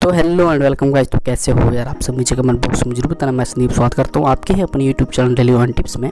तो hello and welcome guys. तो कैसे हो यार आप सब, नीचे कमेंट बॉक्स में जरूर बताना। मैं संदीप स्वागत करता हूँ आपके ही अपने YouTube channel daily one tips में,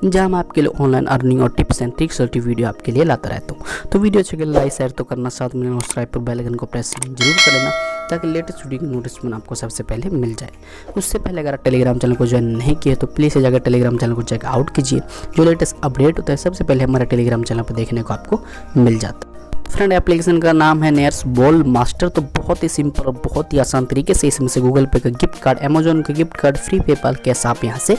जहाँ मैं आपके लिए ऑनलाइन अर्निंग और टिप्स एंड ट्रिक्स और वीडियो आपके लिए लाता रहता हूँ। तो वीडियो अच्छे लगे लाइक शेयर तो करना, साथ में सब्सक्राइब पर बेल आइकन को प्रेस जरूर कर लेना, ताकि लेटेस्ट वीडियो की नोटिफिकेशन आपको सबसे पहले मिल जाए। उससे पहले अगर आप टेलीग्राम चैनल को ज्वाइन नहीं किए तो प्लीज़ जाकर टेलीग्राम चैनल को चेकआउट कीजिए। जो लेटेस्ट अपडेट होता है सबसे पहले हमारे टेलीग्राम चैनल पर देखने को आपको मिल जाता है। फ्रेंड, एप्लीकेशन का नाम है नेयरबॉल मास्टर। तो बहुत ही सिंपल और बहुत ही आसान तरीके से इसमें से गूगल पे का गिफ्ट कार्ड, अमेजोन का gift card, free PayPal cash आप यहाँ से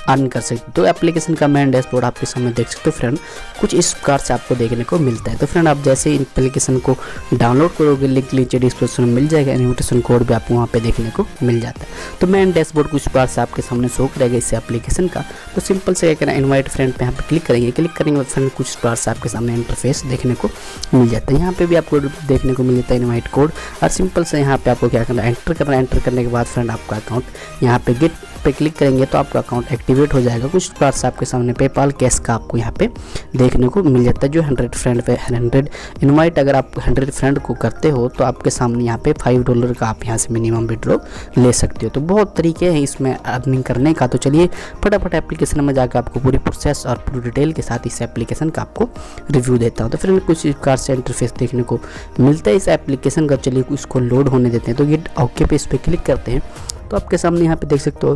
अर्न कर सकते हो। तो एप्लीकेशन का मेन डैशबोर्ड आपके सामने देख सकते हो फ्रेंड, कुछ इस प्रकार से आपको देखने को मिलता है। तो फ्रेंड, आप जैसे एप्लीकेशन को डाउनलोड करोगे, लिंक नीचे डिस्क्रिप्शन में मिल जाएगा, इन्विटेशन कोड भी आपको वहाँ पे देखने को मिल जाता है। तो मेन डैशबोर्ड कुछ प्रकार से आपके सामने शो करेगा इस एप्लीकेशन का। तो सिंपल से क्या करना, इन्वाइट फ्रेंड पे यहाँ पे क्लिक करेंगे। क्लिक करेंगे फ्रेंड कुछ प्रकार से आपके सामने इंटरफेस देखने को मिल जाता है। यहाँ पे भी आपको देखने को मिल जाता है इनवाइट कोड, और सिंपल से यहाँ पे आपको क्या करना है, एंटर करना है। एंटर करने के बाद फ्रेंड आपका अकाउंट यहाँ पे गेट पे क्लिक करेंगे तो आपका अकाउंट एक्टिवेट हो जाएगा। कुछ प्रकार से आपके सामने पेपाल कैश का आपको यहाँ पे देखने को मिल जाता है। जो 100 फ्रेंड पे 100 इनवाइट अगर आप 100 फ्रेंड को करते हो तो आपके सामने यहाँ पे $5 का आप यहाँ से मिनिमम विड्रॉ ले सकते हो। तो बहुत तरीके हैं इसमें अर्निंग करने का। तो चलिए फटाफट एप्लीकेशन में जाकर आपको पूरी प्रोसेस और पूरी डिटेल के साथ इस एप्लीकेशन का आपको रिव्यू देता हूँ। तो फ्रेंड कुछ इस प्रकार से इंटरफेस देखने को मिलता है इस एप्लीकेशन का। चलिए इसको लोड होने देते हैं। तो ये ओके पे इस पर क्लिक करते हैं तो आपके सामने यहाँ पे देख सकते हो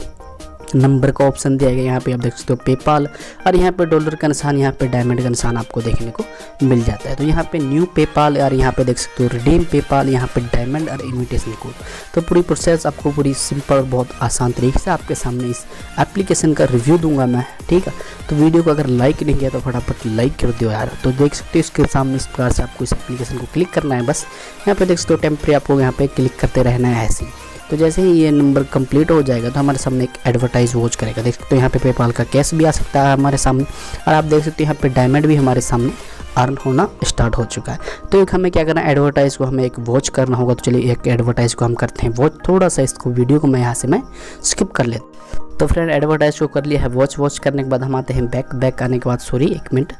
नंबर का ऑप्शन दिया गया। यहाँ पे आप देख सकते हो पेपाल, और यहाँ पे डॉलर का निशान, यहाँ पे डायमंड का निशान आपको देखने को मिल जाता है। तो यहाँ पे न्यू पेपाल, और यहाँ पे देख सकते हो रिडीम पेपाल, यहाँ पे डायमंड और इन्विटेशन कोड। तो पूरी प्रोसेस आपको पूरी सिंपल और बहुत आसान तरीके से आपके सामने इस एप्लीकेशन का रिव्यू दूंगा मैं, ठीक है। तो वीडियो को अगर लाइक नहीं किया तो फटाफट लाइक कर दो यार। तो देख सकते हो इसके सामने इस प्रकार से आपको इस एप्लीकेशन को क्लिक करना है। बस यहाँ पे देख सकते हो टेम्परेरी आपको यहाँ पे क्लिक करते रहना है ऐसे ही। तो जैसे ही ये नंबर कंप्लीट हो जाएगा तो हमारे सामने एक एडवर्टाइज वॉच करेगा। देख सकते हो यहाँ पे पेपाल का कैश भी आ सकता है हमारे सामने, और आप देख सकते हो यहाँ पे डायमंड भी हमारे सामने अर्न होना स्टार्ट हो चुका है। तो एक हमें क्या करना है, एडवर्टाइज को हमें एक वॉच करना होगा। तो चलिए एक एडवर्टाइज को हम करते हैं वॉच। थोड़ा सा इसको वीडियो को मैं यहाँ से स्किप कर लेता हूँ। तो फ्रेंड एडवर्टाइज को कर लिया है वॉच करने के बाद हम आते हैं बैक आने के बाद, सॉरी एक मिनट,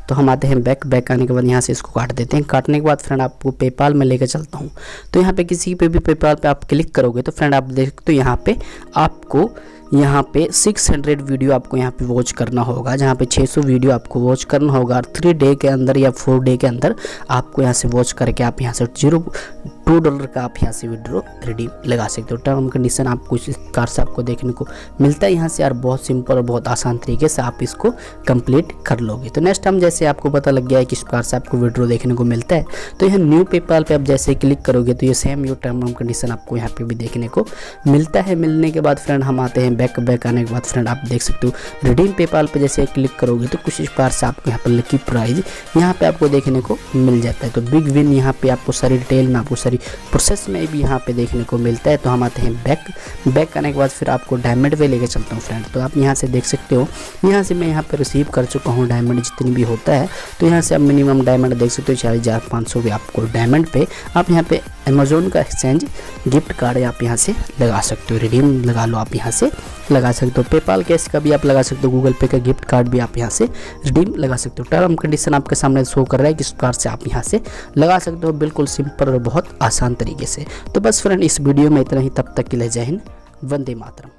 तो हम आते हैं बैक आने के बाद यहाँ से इसको काट देते हैं। काटने के बाद फ्रेंड आपको पेपाल में लेकर चलता हूँ। तो यहाँ पे किसी पे भी पेपाल पे आप क्लिक करोगे तो फ्रेंड आप देख सकते हो यहाँ पे आपको यहाँ पे 600 वीडियो आपको यहाँ पे वॉच करना होगा, जहाँ पे 600 वीडियो आपको वॉच करना होगा। और 3 डे के अंदर या 4 डे के अंदर आपको यहाँ से वॉच करके आप यहाँ से $2 का आप यहाँ से विड्रॉ रिडीम लगा सकते हो। टर्म कंडीशन आपको इस प्रकार से आपको देखने को मिलता है यहाँ से, यार बहुत सिंपल और बहुत आसान तरीके से आप इसको कंप्लीट कर लोगे। तो नेक्स्ट टाइम जैसे आपको पता लग गया है किस प्रकार से आपको विड्रॉ देखने को मिलता है, तो यहाँ न्यू पेपाल पे आप जैसे क्लिक करोगे तो ये same yo term and condition आपको यहाँ पे भी देखने को मिलता है। मिलने के बाद फ्रेंड हम आते हैं बैक आने के बाद फ्रेंड आप देख सकते हो रिडीम पेपाल पे जैसे क्लिक करोगे तो कुछ इस प्रकार से आपको यहाँ पर लकी प्राइज यहाँ पे आपको देखने को मिल जाता है। तो बिग विन यहाँ पे आपको सारी डिटेल में, आपको सारी प्रोसेस में भी यहाँ पे देखने को मिलता है। तो हम आते हैं बैक आने के बाद फिर आपको डायमंड पे लेके चलता हूँ फ्रेंड। तो आप यहाँ से देख सकते हो, यहाँ से मैं यहाँ पे रिसीव कर चुका हूँ डायमंड जितनी भी होता है। तो यहाँ से आप मिनिमम डायमंड देख सकते हो 4500 भी आपको डायमंड पे आप यहाँ पे अमेजोन का एक्सचेंज गिफ्ट कार्ड आप यहाँ से लगा सकते हो, रिडीम लगा लो आप यहाँ से लगा सकते हो। पेपाल कैश का भी आप लगा सकते हो, गूगल पे का गिफ्ट कार्ड भी आप यहाँ से रिडीम लगा सकते हो। टर्म कंडीशन आपके सामने शो कर रहा है किस प्रकार से आप यहाँ से लगा सकते हो, बिल्कुल सिंपल और बहुत आसान तरीके से। तो बस फ्रेंड इस वीडियो में इतना ही, तब तक के लिए जय हिंद, वंदे मातरम।